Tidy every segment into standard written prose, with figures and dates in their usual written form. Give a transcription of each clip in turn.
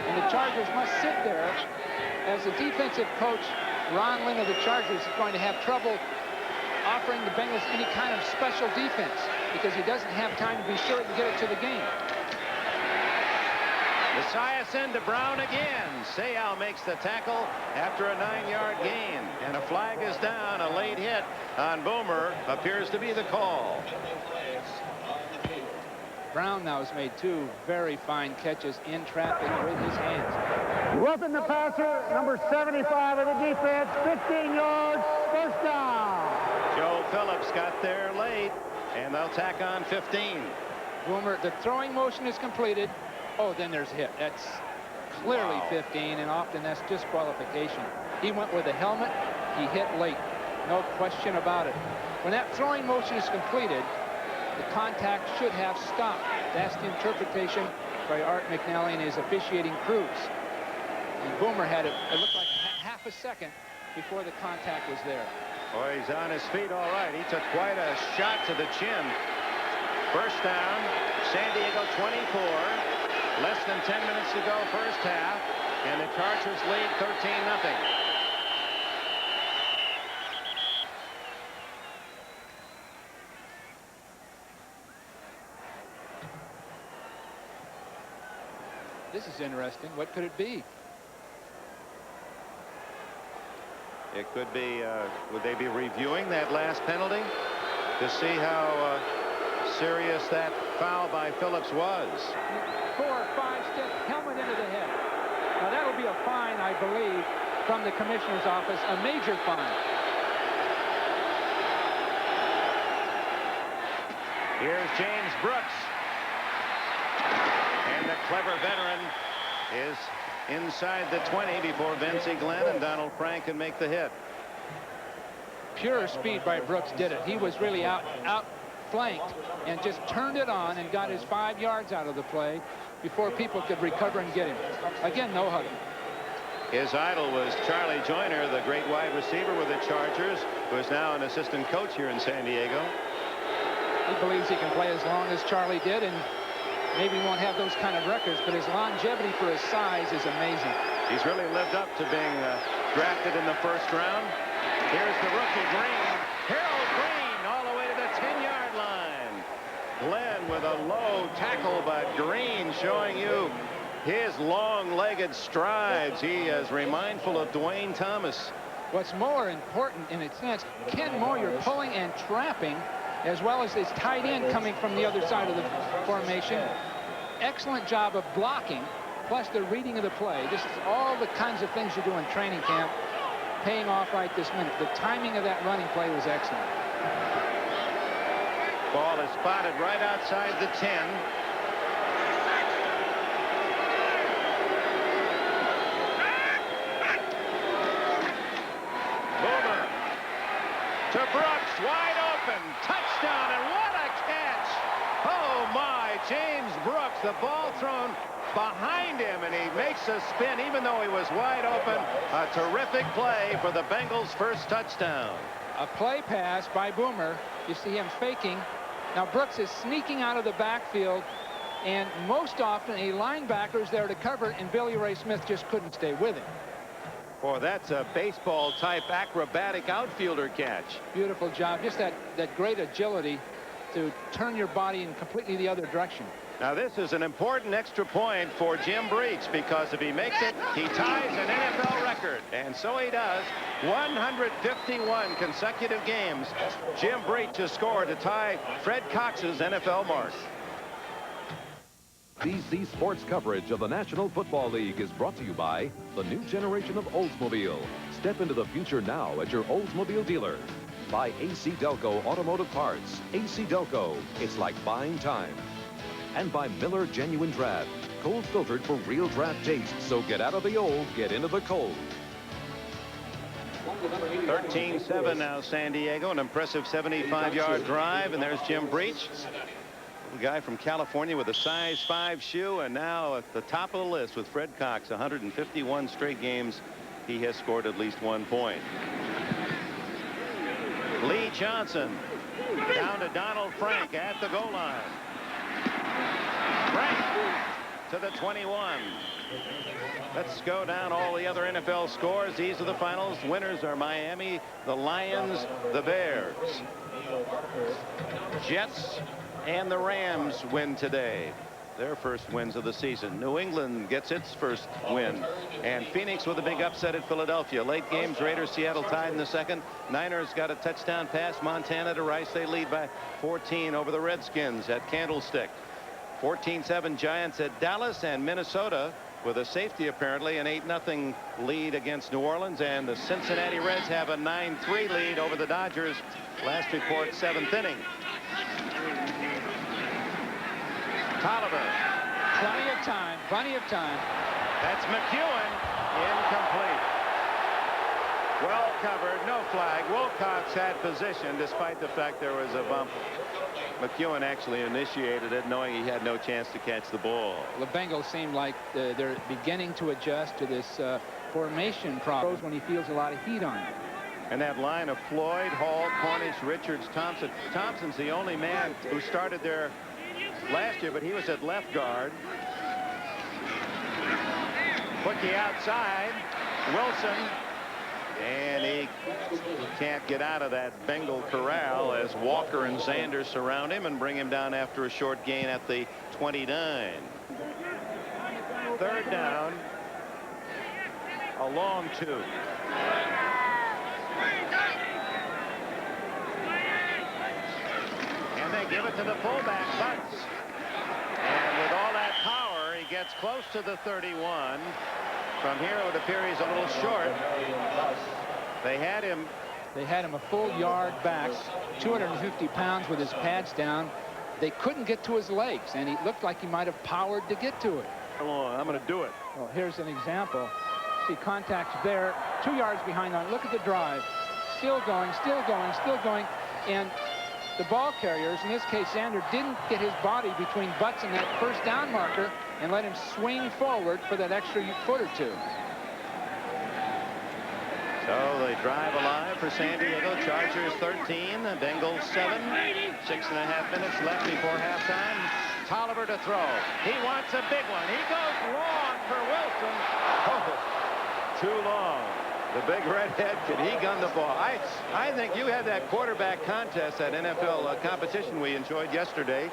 And the Chargers must sit there as the defensive coach, Ron Lynn of the Chargers, is going to have trouble offering the Bengals any kind of special defense because he doesn't have time to be sure and get it to the game. Esiason to Brown again. Sayal makes the tackle after a 9-yard gain. And a flag is down. A late hit on Boomer appears to be the call. Brown now has made 2 very fine catches in traffic with his hands. Roughing the passer, number 75 of the defense, 15 yards, first down. Joe Phillips got there late, and they'll tack on 15. Boomer, the throwing motion is completed. Oh, then there's a hit. That's clearly 15, and often that's disqualification. He went with a helmet. He hit late. No question about it. When that throwing motion is completed, the contact should have stopped. That's the interpretation by Art McNally and his officiating crews. And Boomer had it looked like half a second before the contact was there. Boy, he's on his feet all right. He took quite a shot to the chin. First down, San Diego 24. Less than 10 minutes to go first half, and the Chargers lead 13-0. This is interesting. What could it be? It could be, would they be reviewing that last penalty to see how serious that foul by Phillips was? 4 or 5 step helmet into the head. Now that'll be a fine, I believe, from the commissioner's office, a major fine. Here's James Brooks. And the clever veteran is inside the 20 before Vincey Glenn and Donald Frank can make the hit. Pure speed by Brooks did it. He was really outflanked and just turned it on and got his 5 yards out of the play before people could recover and get him. Again, no hugging. His idol was Charlie Joyner, the great wide receiver with the Chargers, who is now an assistant coach here in San Diego. He believes he can play as long as Charlie did, and maybe won't have those kind of records, but his longevity for his size is amazing. He's really lived up to being drafted in the first round. Here's the rookie Green. Harold Green all the way to the 10-yard line. Glenn with a low tackle, but Green showing you his long-legged strides. He is remindful of Dwayne Thomas. What's more important in a sense, Ken Moyer pulling and trapping, as well as his tight end coming from the other side of the formation. Excellent job of blocking, plus the reading of the play. This is all the kinds of things you do in training camp paying off right this minute. The timing of that running play was excellent. Ball is spotted right outside the 10. Boomer to Brooks, wide open, touchdown, and what a catch! Oh my, James Brooks, the ball thrown behind him, and he makes a spin even though he was wide open. A terrific play for the Bengals' first touchdown. A play pass by Boomer. You see him faking. Now Brooks is sneaking out of the backfield, and most often a linebacker is there to cover, and Billy Ray Smith just couldn't stay with him. Boy, that's a baseball-type acrobatic outfielder catch. Beautiful job. Just that great agility to turn your body in completely the other direction. Now, this is an important extra point for Jim Breach, because if he makes it, he ties an NFL record. And so he does. 151 consecutive games. Jim Breach has scored to tie Fred Cox's NFL mark. CC Sports coverage of the National Football League is brought to you by the new generation of Oldsmobile. Step into the future now at your Oldsmobile dealer. By AC Delco Automotive Parts. AC Delco, it's like buying time. And by Miller Genuine Draft, cold filtered for real draft taste. So get out of the old, get into the cold. 13-7 now, San Diego. An impressive 75-yard drive, and there's Jim Breach. A guy from California with a size 5 shoe, and now at the top of the list with Fred Cox. 151 straight games he has scored at least 1 point. Lee Johnson down to Donald Frank at the goal line. Frank to the 21. Let's go down all the other NFL scores. These are the finals. Winners are Miami, the Lions, the Bears. Jets and the Rams win today. Their first wins of the season. New England gets its first win. And Phoenix with a big upset at Philadelphia. Late games, Raiders, Seattle tied in the second. Niners got a touchdown pass. Montana to Rice. They lead by 14 over the Redskins at Candlestick. 14-7 Giants at Dallas, and Minnesota with a safety apparently an 8-0 lead against New Orleans, and the Cincinnati Reds have a 9-3 lead over the Dodgers. Last report, 7th inning. Tolliver. Plenty of time. Plenty of time. That's McEwen. Incomplete. Well covered. No flag. Wilcox had position despite the fact there was a bump. McEwen actually initiated it knowing he had no chance to catch the ball. The Bengals seem like they're beginning to adjust to this formation problem when he feels a lot of heat on him. And that line of Floyd, Hall, Cornish, Richards, Thompson. Thompson's the only man who started there last year, but he was at left guard. Quickie outside. Wilson. And he can't get out of that Bengal corral as Walker and Sanders surround him and bring him down after a short gain at the 29. Third down. A long 2. And they give it to the fullback, Butts. And with all that power, he gets close to the 31. From here, it would appear he's a little short. They had him a full yard back, 250 pounds with his pads down. They couldn't get to his legs, and he looked like he might have powered to get to it. I'm going to do it. Well, here's an example. See, contact's there, 2 yards behind on. Look at the drive. Still going, still going, still going. And the ball carriers, in this case Xander, didn't get his body between Butts and that first down marker and let him swing forward for that extra foot or 2. So they drive alive for San Diego. Chargers 13, Bengals 7. 6.5 minutes left before halftime. Tolliver to throw. He wants a big one. He goes long for Wilson. Oh, too long. The big redhead, can he gun the ball? I think you had that quarterback contest, that NFL competition we enjoyed yesterday.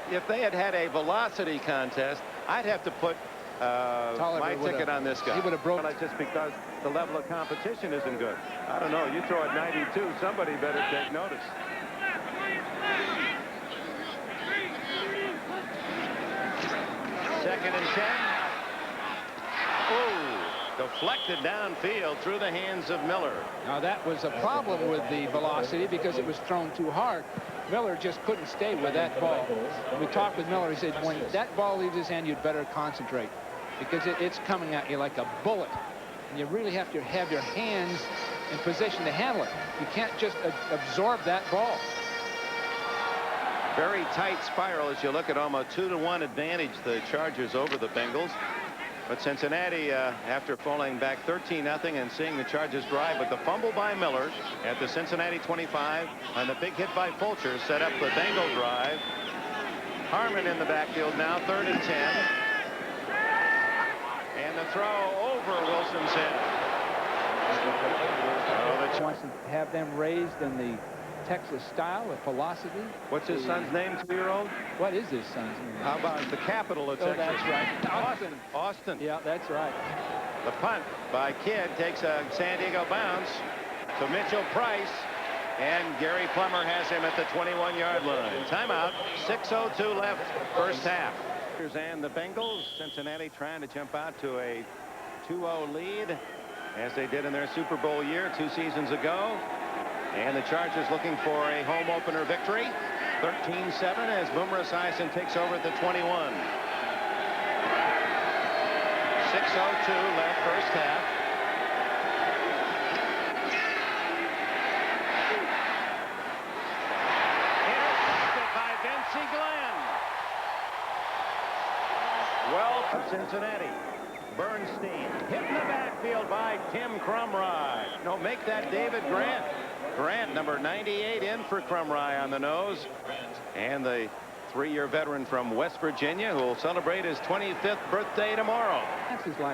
If they had had a velocity contest, I'd have to put my ticket on this guy. He would have broken. Just because the level of competition isn't good. I don't know. You throw at 92, somebody better take notice. Second and 10. Oh. Deflected downfield through the hands of Miller. Now that was a problem with the velocity because it was thrown too hard. Miller just couldn't stay with that ball. We talked with Miller. He said when that ball leaves his hand, you'd better concentrate because it's coming at you like a bullet. And you really have to have your hands in position to handle it. You can't just absorb that ball. Very tight spiral as you look at almost 2-1 advantage the Chargers over the Bengals. But Cincinnati, after falling back 13-0 and seeing the Chargers drive, but the fumble by Miller at the Cincinnati 25 and the big hit by Fulcher set up the Bengal drive. Harmon in the backfield now, 3rd and 10. And the throw over Wilson's head. He wants to have them raised in the Texas style of philosophy. What's his son's name, 2-year-old? What is his son's name? How about the capital of Texas? That's right. Austin. Yeah, that's right. The punt by Kidd takes a San Diego bounce to Mitchell Price, and Gary Plummer has him at the 21-yard line. Timeout. 6:02 left, first half. And the Bengals, Cincinnati trying to jump out to a 2-0 lead, as they did in their Super Bowl year 2 seasons ago. And the Chargers looking for a home opener victory. 13-7 as Boomer Esiason takes over at the 21. 6:02 left, first half. Intercepted by Vince Glenn. Well, from Cincinnati. Bernstein hit in the backfield by Tim Crumry. No, make that David Grant. Grant, number 98, in for Crumry on the nose. And the 3-year veteran from West Virginia who will celebrate his 25th birthday tomorrow. That's his life.